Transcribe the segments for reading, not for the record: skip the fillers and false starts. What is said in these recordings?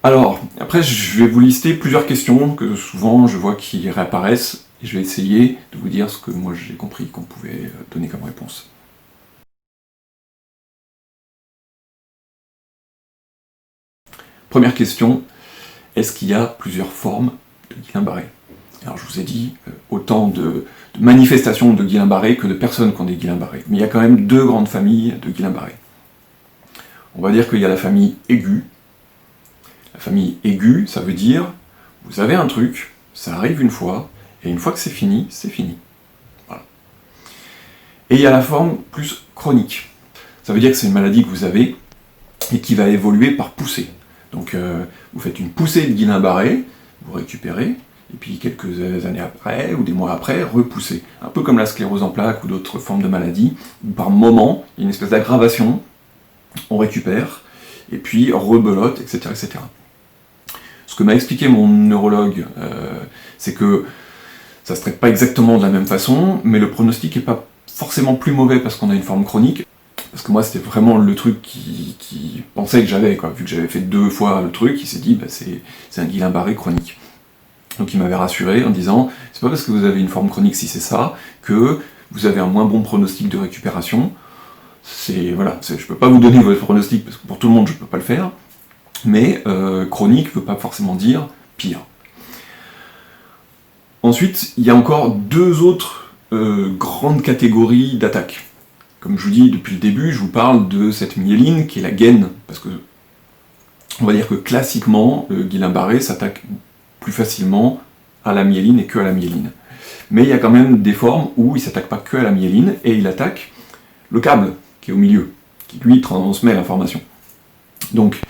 Alors, après, je vais vous lister plusieurs questions que souvent je vois qui réapparaissent, et je vais essayer de vous dire ce que moi j'ai compris qu'on pouvait donner comme réponse. Première question, est-ce qu'il y a plusieurs formes de Guillain-Barré? Alors je vous ai dit autant de manifestations de Guillain-Barré que de personnes qui ont des Guillain-Barré. Mais il y a quand même deux grandes familles de Guillain-Barré. On va dire qu'il y a la famille aiguë. La famille aiguë, ça veut dire, vous avez un truc, ça arrive une fois, et une fois que c'est fini, c'est fini. Voilà. Et il y a la forme plus chronique. Ça veut dire que c'est une maladie que vous avez, et qui va évoluer par poussée. Donc vous faites une poussée de Guillain-Barré, vous récupérez, et puis quelques années après, ou des mois après, repoussez. Un peu comme la sclérose en plaques ou d'autres formes de maladies, où par moment, il y a une espèce d'aggravation, on récupère, et puis rebelote, etc., etc. Ce que m'a expliqué mon neurologue, c'est que ça se traite pas exactement de la même façon, mais le pronostic n'est pas forcément plus mauvais parce qu'on a une forme chronique. Parce que moi, c'était vraiment le truc qui pensait que j'avais, quoi. Vu que j'avais fait 2 fois le truc, il s'est dit, bah, c'est un Guillain-Barré chronique. Donc il m'avait rassuré en disant, c'est pas parce que vous avez une forme chronique, si c'est ça, que vous avez un moins bon pronostic de récupération. Voilà, je peux pas vous donner votre pronostic, parce que pour tout le monde, je peux pas le faire, mais chronique veut pas forcément dire pire. Ensuite, il y a encore 2 autres grandes catégories d'attaques. Comme je vous dis depuis le début, je vous parle de cette myéline qui est la gaine, parce que on va dire que classiquement, le Guillain-Barré s'attaque plus facilement à la myéline et que à la myéline. Mais il y a quand même des formes où il ne s'attaque pas que à la myéline, et il attaque le câble qui est au milieu, qui lui transmet l'information. Donc,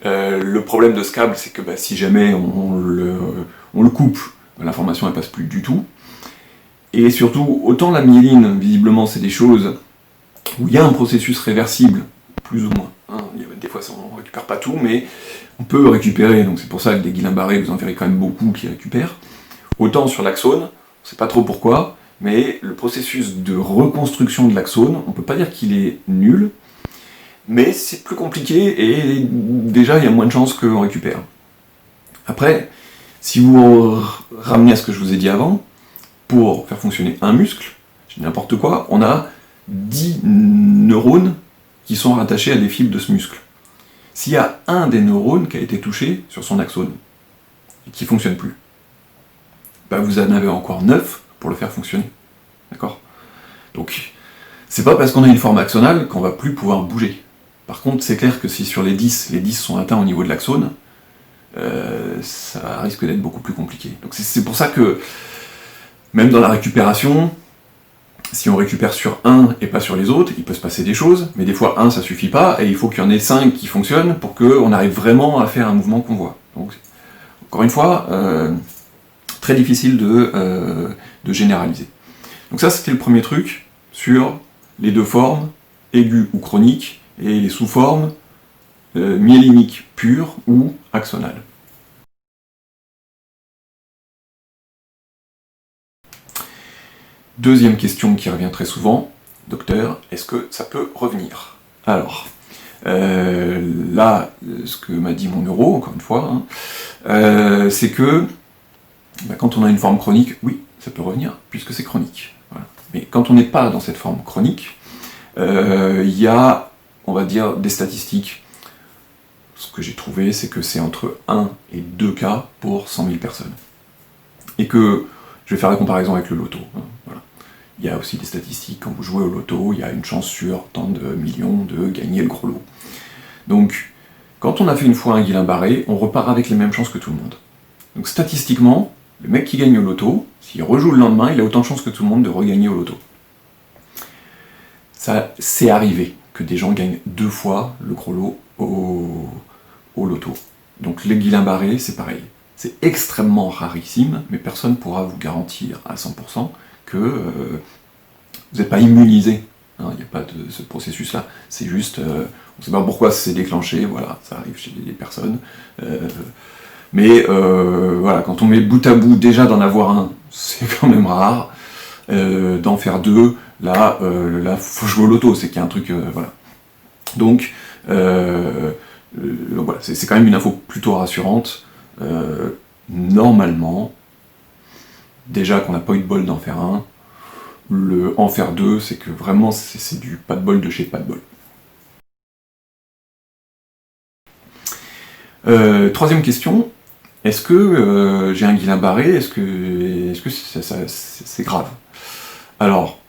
le problème de ce câble, c'est que si jamais on le coupe, l'information ne passe plus du tout. Et surtout, autant la myéline, visiblement, c'est des choses où il y a un processus réversible, plus ou moins. Des fois, on ne récupère pas tout, mais on peut récupérer, donc c'est pour ça que des Guillain-Barré, vous en verrez quand même beaucoup qui récupèrent. Autant sur l'axone, on ne sait pas trop pourquoi, mais le processus de reconstruction de l'axone, on ne peut pas dire qu'il est nul, mais c'est plus compliqué, et déjà, il y a moins de chances qu'on récupère. Après, si vous ramenez à ce que je vous ai dit avant, pour faire fonctionner un muscle, je dis n'importe quoi, on a 10 neurones qui sont rattachés à des fibres de ce muscle. S'il y a un des neurones qui a été touché sur son axone, et qui ne fonctionne plus, vous en avez encore 9 pour le faire fonctionner. D'accord? Donc, c'est pas parce qu'on a une forme axonale qu'on va plus pouvoir bouger. Par contre, c'est clair que si sur les 10 sont atteints au niveau de l'axone, ça risque d'être beaucoup plus compliqué. Donc c'est pour ça que, même dans la récupération, si on récupère sur un et pas sur les autres, il peut se passer des choses, mais des fois un ça suffit pas, et il faut qu'il y en ait 5 qui fonctionnent pour qu'on arrive vraiment à faire un mouvement qu'on voit. Donc, encore une fois, très difficile de généraliser. Donc ça, c'était le premier truc sur les 2 formes, aiguë ou chronique, et les sous-formes myéliniques pures ou axonales. Deuxième question qui revient très souvent, docteur, est-ce que ça peut revenir? Alors, là, ce que m'a dit mon neuro, encore une fois, c'est que quand on a une forme chronique, oui, ça peut revenir, puisque c'est chronique. Voilà. Mais quand on n'est pas dans cette forme chronique, il y a, on va dire, des statistiques. Ce que j'ai trouvé, c'est que c'est entre 1 et 2 cas pour 100 000 personnes. Et que, je vais faire la comparaison avec le loto. Voilà. Il y a aussi des statistiques, quand vous jouez au loto, il y a une chance sur tant de millions de gagner le gros lot. Donc, quand on a fait une fois un Guillain-Barré, on repart avec les mêmes chances que tout le monde. Donc statistiquement, le mec qui gagne au loto, s'il rejoue le lendemain, il a autant de chances que tout le monde de regagner au loto. Ça, c'est arrivé que des gens gagnent 2 fois le gros lot au loto. Donc les Guillain-Barré, c'est pareil. C'est extrêmement rarissime, mais personne ne pourra vous garantir à 100% que vous n'êtes pas immunisé. Il n'y a pas de ce processus-là. C'est juste, on ne sait pas pourquoi c'est déclenché, voilà, ça arrive chez des personnes. Mais voilà, quand on met bout à bout, déjà d'en avoir un, c'est quand même rare. D'en faire 2, là, faut jouer au loto, c'est qu'il y a un truc, voilà. Donc, Donc voilà, c'est quand même une info plutôt rassurante. Normalement, déjà qu'on n'a pas eu de bol d'en faire un, le en faire deux, c'est que vraiment c'est du pas de bol de chez pas de bol. Troisième question, est-ce que j'ai un Guillain-Barré, est-ce que c'est grave? Alors,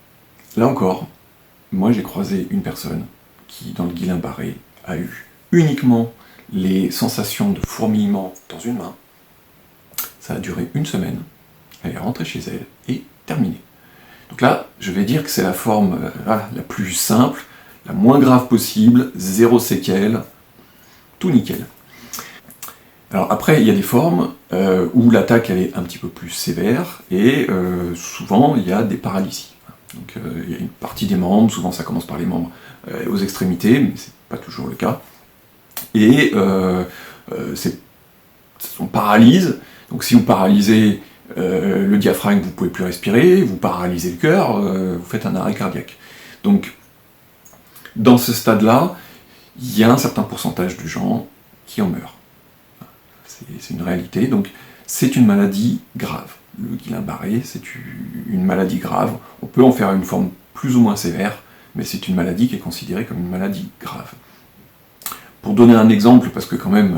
là encore, moi j'ai croisé une personne qui, dans le Guillain-Barré, a eu uniquement les sensations de fourmillement dans une main. Ça a duré une semaine, elle est rentrée chez elle et terminé. Donc là, je vais dire que c'est la forme la plus simple, la moins grave possible, zéro séquelle, tout nickel. Alors après, il y a des formes où l'attaque elle est un petit peu plus sévère, et souvent il y a des paralysies. Donc il y a une partie des membres, souvent ça commence par les membres aux extrémités, mais c'est pas toujours le cas. Et on paralyse, donc si vous paralysez le diaphragme, vous ne pouvez plus respirer, vous paralysez le cœur, vous faites un arrêt cardiaque. Donc dans ce stade-là, il y a un certain pourcentage de gens qui en meurent. C'est une réalité, donc c'est une maladie grave. Le Guillain-Barré, c'est une maladie grave. On peut en faire une forme plus ou moins sévère, mais c'est une maladie qui est considérée comme une maladie grave. Pour donner un exemple, parce que quand même,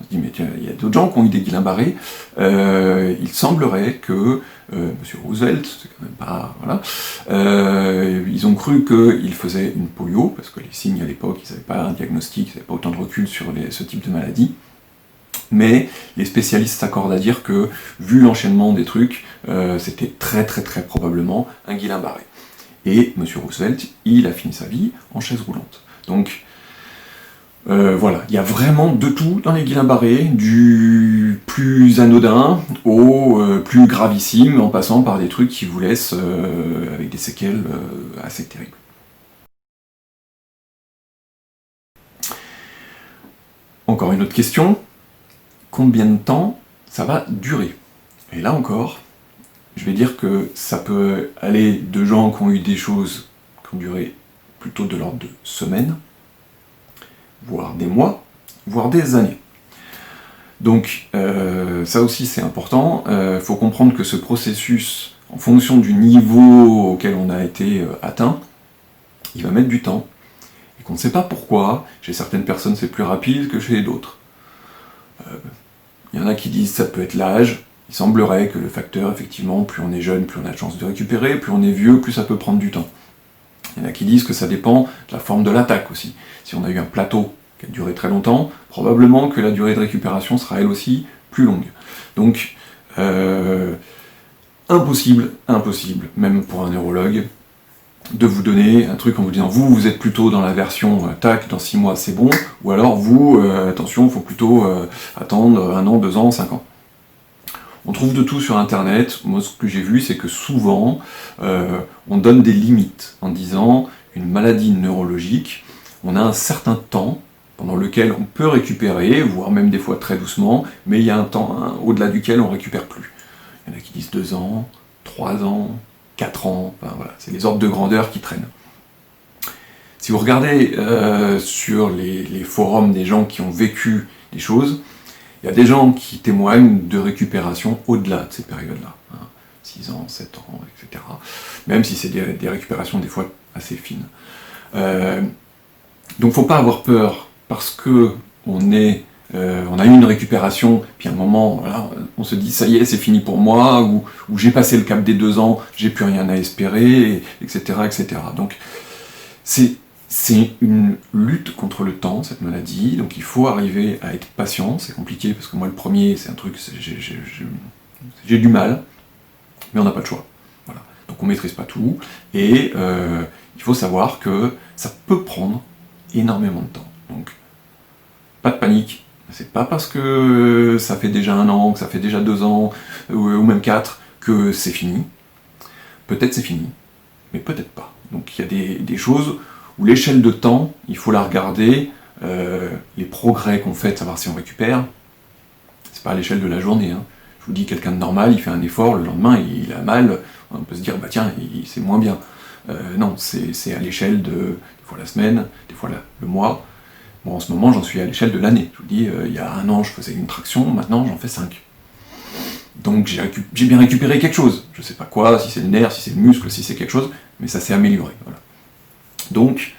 on se dit, mais tiens, il y a d'autres gens qui ont eu des Guillain-Barré, il semblerait que M. Roosevelt, c'est quand même pas... Voilà, ils ont cru qu'il faisait une polio, parce que les signes à l'époque, ils n'avaient pas un diagnostic, ils n'avaient pas autant de recul sur ce type de maladie. Mais les spécialistes s'accordent à dire que, vu l'enchaînement des trucs, c'était très probablement un Guillain-Barré. Et M. Roosevelt, il a fini sa vie en chaise roulante. Donc, voilà, il y a vraiment de tout dans les Guillain-Barré, du plus anodin au plus gravissime, en passant par des trucs qui vous laissent avec des séquelles assez terribles. Encore une autre question. Combien de temps ça va durer? Et là encore, je vais dire que ça peut aller de gens qui ont eu des choses qui ont duré plutôt de l'ordre de semaines, voire des mois, voire des années. Donc ça aussi c'est important, il faut comprendre que ce processus, en fonction du niveau auquel on a été atteint, il va mettre du temps, et qu'on ne sait pas pourquoi. Chez certaines personnes c'est plus rapide que chez d'autres. Il y en a qui disent que ça peut être l'âge. Il semblerait que le facteur, effectivement, plus on est jeune, plus on a de chances de récupérer, plus on est vieux, plus ça peut prendre du temps. Il y en a qui disent que ça dépend de la forme de l'attaque aussi. Si on a eu un plateau qui a duré très longtemps, probablement que la durée de récupération sera elle aussi plus longue. Donc, impossible, même pour un neurologue, de vous donner un truc en vous disant vous êtes plutôt dans la version tac, dans 6 mois c'est bon, ou alors vous, attention, il faut plutôt attendre 1 an, 2 ans, 5 ans. On trouve de tout sur internet. Moi ce que j'ai vu c'est que souvent on donne des limites en disant une maladie neurologique, on a un certain temps pendant lequel on peut récupérer, voire même des fois très doucement, mais il y a un temps au-delà duquel on ne récupère plus. Il y en a qui disent 2 ans, 3 ans, 4 ans, enfin, voilà, c'est les ordres de grandeur qui traînent. Si vous regardez sur les forums des gens qui ont vécu des choses, il y a des gens qui témoignent de récupération au-delà de ces périodes-là, 6 ans, 7 ans, etc. Même si c'est des récupérations des fois assez fines. Donc il ne faut pas avoir peur parce que on a eu une récupération, puis à un moment, voilà, on se dit ça y est, c'est fini pour moi, ou j'ai passé le cap des 2 ans, j'ai plus rien à espérer, etc., etc. Donc c'est une lutte contre le temps, cette maladie, donc il faut arriver à être patient. C'est compliqué, parce que moi le premier, c'est un truc, j'ai du mal, mais on n'a pas le choix. Voilà. Donc on maîtrise pas tout, et il faut savoir que ça peut prendre énormément de temps. Donc pas de panique. C'est pas parce que ça fait déjà 1 an, que ça fait déjà 2 ans, ou même 4, que c'est fini. Peut-être c'est fini, mais peut-être pas. Donc il y a des choses où l'échelle de temps, il faut la regarder, les progrès qu'on fait, de savoir si on récupère, c'est pas à l'échelle de la journée. Je vous dis, quelqu'un de normal, il fait un effort, le lendemain il a mal, on peut se dire, bah tiens, c'est moins bien. Non, c'est à l'échelle de, des fois la semaine, des fois le mois, Bon, en ce moment, j'en suis à l'échelle de l'année. Je vous dis, il y a 1 an, je faisais une traction, maintenant, j'en fais 5. Donc, j'ai bien récupéré quelque chose. Je sais pas quoi, si c'est le nerf, si c'est le muscle, si c'est quelque chose, mais ça s'est amélioré. Voilà. Donc,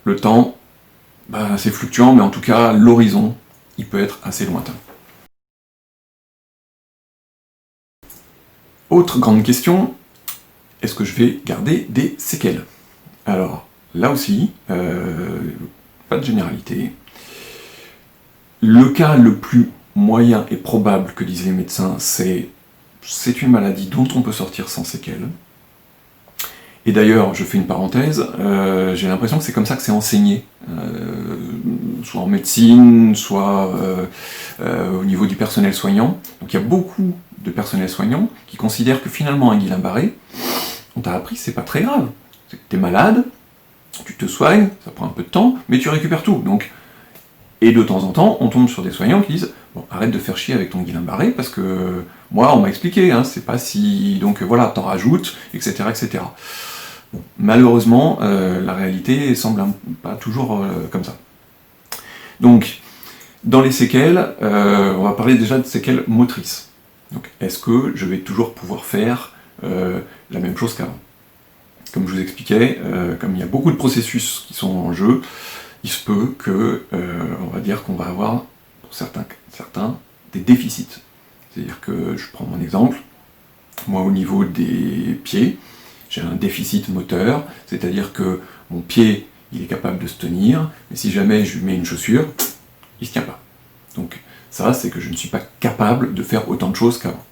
le temps, c'est fluctuant, mais en tout cas, l'horizon, il peut être assez lointain. Autre grande question, est-ce que je vais garder des séquelles? Alors, là aussi, pas de généralité. Le cas le plus moyen et probable que disent les médecins, c'est une maladie dont on peut sortir sans séquelles. Et d'ailleurs, je fais une parenthèse, j'ai l'impression que c'est comme ça que c'est enseigné, soit en médecine, soit au niveau du personnel soignant. Donc il y a beaucoup de personnel soignant qui considèrent que finalement un Guillain-Barré, on t'a appris, c'est pas très grave. T'es malade, tu te soignes, ça prend un peu de temps, mais tu récupères tout. Donc, et de temps en temps, on tombe sur des soignants qui disent « Bon, arrête de faire chier avec ton Guillain-Barré, parce que moi, on m'a expliqué, hein, c'est pas si... Donc voilà, t'en rajoutes, etc. etc. » Bon, malheureusement, la réalité semble pas toujours comme ça. Donc, dans les séquelles, on va parler déjà de séquelles motrices. Donc, est-ce que je vais toujours pouvoir faire la même chose qu'avant? Comme je vous expliquais, comme il y a beaucoup de processus qui sont en jeu, il se peut que, on va dire qu'on va avoir, pour certains, des déficits. C'est-à-dire que, je prends mon exemple, moi au niveau des pieds, j'ai un déficit moteur, c'est-à-dire que mon pied, il est capable de se tenir, mais si jamais je lui mets une chaussure, il ne se tient pas. Donc ça, c'est que je ne suis pas capable de faire autant de choses qu'avant.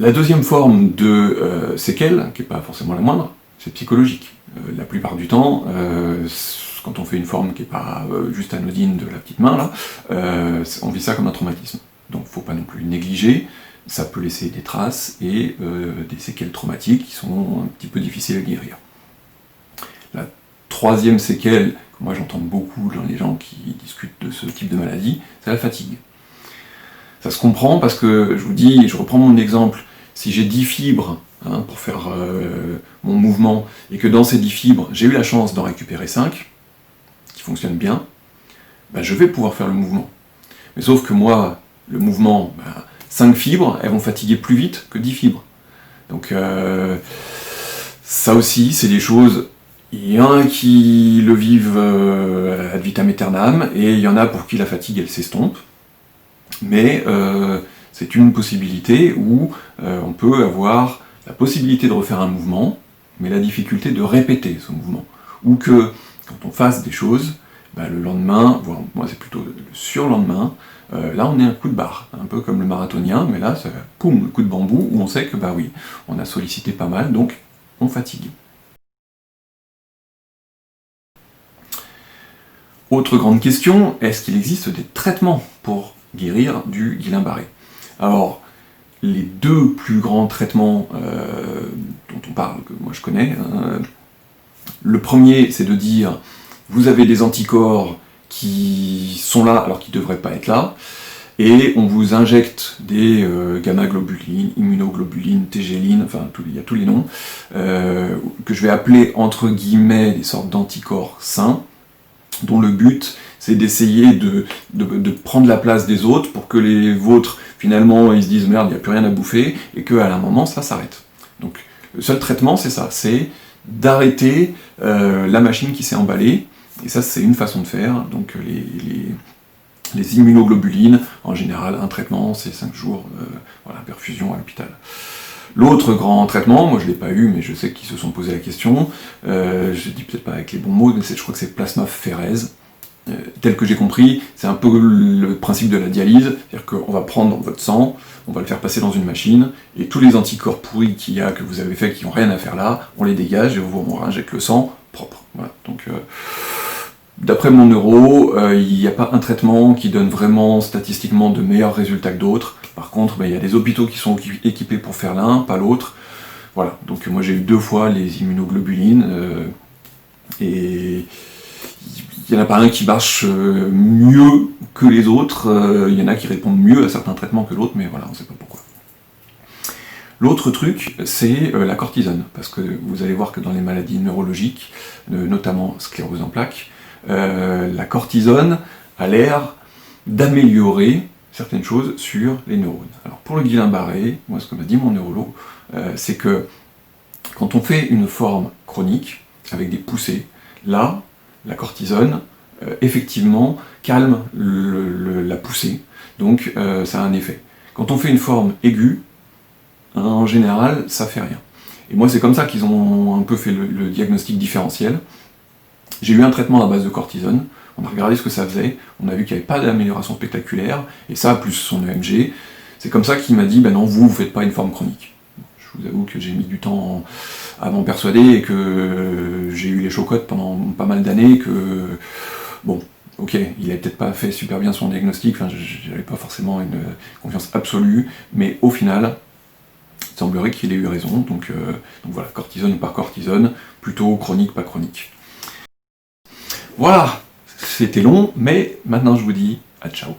La deuxième forme de séquelle, qui n'est pas forcément la moindre, c'est psychologique. La plupart du temps, quand on fait une forme qui n'est pas juste anodine de la petite main, là, on vit ça comme un traumatisme. Donc il ne faut pas non plus négliger, ça peut laisser des traces et des séquelles traumatiques qui sont un petit peu difficiles à guérir. La troisième séquelle, que moi j'entends beaucoup dans les gens qui discutent de ce type de maladie, c'est la fatigue. Ça se comprend parce que, je vous dis, je reprends mon exemple, si j'ai 10 fibres pour faire mon mouvement, et que dans ces 10 fibres, j'ai eu la chance d'en récupérer 5, qui fonctionnent bien, je vais pouvoir faire le mouvement. Mais sauf que moi, le mouvement, 5 fibres, elles vont fatiguer plus vite que 10 fibres. Donc ça aussi, c'est des choses, il y en a qui le vivent ad vitam aeternam, et il y en a pour qui la fatigue, elle s'estompe. Mais c'est une possibilité où on peut avoir la possibilité de refaire un mouvement, mais la difficulté de répéter ce mouvement. Ou que, quand on fasse des choses, le lendemain, voire moi c'est plutôt le surlendemain, là on est un coup de barre, un peu comme le marathonien, mais là, c'est poum, le coup de bambou, où on sait que oui, on a sollicité pas mal, donc on fatigue. Autre grande question, est-ce qu'il existe des traitements pour guérir du Guillain-Barré? Alors, les deux plus grands traitements dont on parle, que moi je connais, le premier, c'est de dire, vous avez des anticorps qui sont là alors qu'ils ne devraient pas être là, et on vous injecte des gamma-globulines, immunoglobulines, TG-lines, enfin il y a tous les noms, que je vais appeler entre guillemets des sortes d'anticorps sains, dont le but c'est d'essayer de prendre la place des autres pour que les vôtres, finalement, ils se disent merde, il n'y a plus rien à bouffer, et qu'à un moment ça s'arrête. Donc le seul traitement c'est ça, c'est d'arrêter la machine qui s'est emballée, et ça c'est une façon de faire. Donc les immunoglobulines, en général, un traitement, c'est 5 jours, perfusion à l'hôpital. L'autre grand traitement, moi je ne l'ai pas eu, mais je sais qu'ils se sont posé la question, je dis peut-être pas avec les bons mots, mais je crois que c'est plasmaphéreuse. Tel que j'ai compris, c'est un peu le principe de la dialyse, c'est-à-dire qu'on va prendre votre sang, on va le faire passer dans une machine, et tous les anticorps pourris qu'il y a, que vous avez fait, qui n'ont rien à faire là, on les dégage et on injecte le sang propre. Voilà. Donc, d'après mon neuro, il n'y a pas un traitement qui donne vraiment statistiquement de meilleurs résultats que d'autres. Par contre, il y a des hôpitaux qui sont équipés pour faire l'un, pas l'autre. Voilà, donc moi j'ai eu 2 fois les immunoglobulines, et il n'y en a pas un qui marche mieux que les autres, il y en a qui répondent mieux à certains traitements que l'autre, mais voilà, on ne sait pas pourquoi. L'autre truc, c'est la cortisone, parce que vous allez voir que dans les maladies neurologiques, notamment sclérose en plaques, la cortisone a l'air d'améliorer certaines choses sur les neurones. Alors pour le Guillain-Barré, moi ce que m'a dit mon neurologue, c'est que quand on fait une forme chronique, avec des poussées, là, la cortisone, effectivement, calme la poussée, donc ça a un effet. Quand on fait une forme aiguë, en général, ça fait rien. Et moi, c'est comme ça qu'ils ont un peu fait le diagnostic différentiel. J'ai eu un traitement à base de cortisone, on a regardé ce que ça faisait, on a vu qu'il n'y avait pas d'amélioration spectaculaire, et ça, plus son EMG, c'est comme ça qu'il m'a dit, ben non, vous faites pas une forme chronique. Je vous avoue que j'ai mis du temps à m'en persuader, et que j'ai eu les chocottes pendant pas mal d'années, que, bon, ok, il avait peut-être pas fait super bien son diagnostic, enfin, j'avais pas forcément une confiance absolue, mais au final, il semblerait qu'il ait eu raison, donc voilà, cortisone par cortisone, plutôt chronique, pas chronique. Voilà, c'était long, mais maintenant je vous dis à ciao.